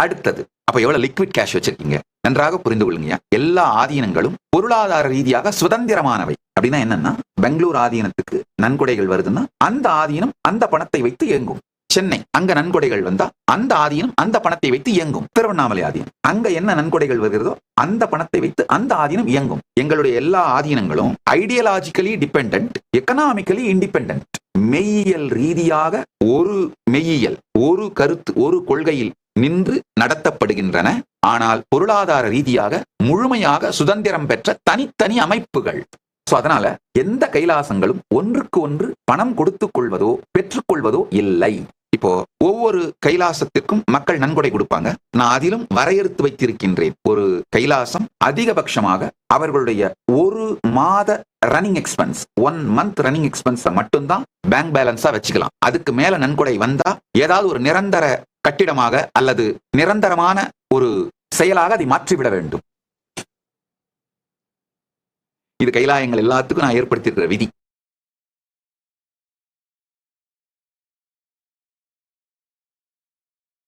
அடுத்தது அப்ப எவ்வளவு லிக்விட் கேஷ் வச்சிருக்கீங்க? நன்றாக புரிந்து கொள்ளுங்க. எல்லா ஆதீனங்களும் பொருளாதார ரீதியாக சுதந்திரமானவை. அப்படின்னா என்னன்னா, பெங்களூர் ஆதீனத்துக்கு நன்கொடைகள் வருதுன்னா அந்த ஆதீனம் அந்த பணத்தை வைத்து இயங்கும். சென்னை அங்க நன்கொடைகள் வந்தா அந்த ஆதீனம் அந்த பணத்தை வைத்து இயங்கும். திருவண்ணாமலை ஆதீனம் அங்க என்ன நன்கொடைகள் வருகிறதோ அந்த பணத்தை வைத்து அந்த ஆதீனம் இயங்கும். எங்களுடைய எல்லா ஆதீனங்களும் ஐடியாலஜிக்கலி டிபெண்டன்ட், எக்கனாமிக்கலி இண்டிபெண்டன்ட். மெய்யியல் ரீதியாக ஒரு மெய்யியல், ஒரு கருத்து, ஒரு கொள்கையில் நின்று நடத்தப்படுகின்றன. ஆனால் பொருளாதார ரீதியாக முழுமையாக சுதந்திரம் பெற்ற தனித்தனி அமைப்புகள். அதனால எந்த கைலாசங்களும் ஒன்றுக்கு ஒன்று பணம் கொடுத்துக் கொள்வதோ பெற்றுக்கொள்வதோ இல்லை. இப்போ ஒவ்வொரு கைலாசத்திற்கும் மக்கள் நன்கொடை கொடுப்பாங்க. நான் அதிலும் வரையறுத்து வைத்திருக்கின்றேன். ஒரு கைலாசம் அதிகபட்சமாக அவர்களுடைய ஒரு மாத running expense, 1 month running expense மட்டும்தான் பேங்க் பேலன்ஸா வச்சுக்கலாம். அதுக்கு மேல நன்கொடை வந்தா ஏதாவது ஒரு நிரந்தர கட்டிடமாக அல்லது நிரந்தரமான ஒரு செயலாக அதை மாற்றிவிட வேண்டும். இது கைலாயங்கள் எல்லாத்துக்கும் நான் ஏற்படுத்தியிருக்கிற விதி.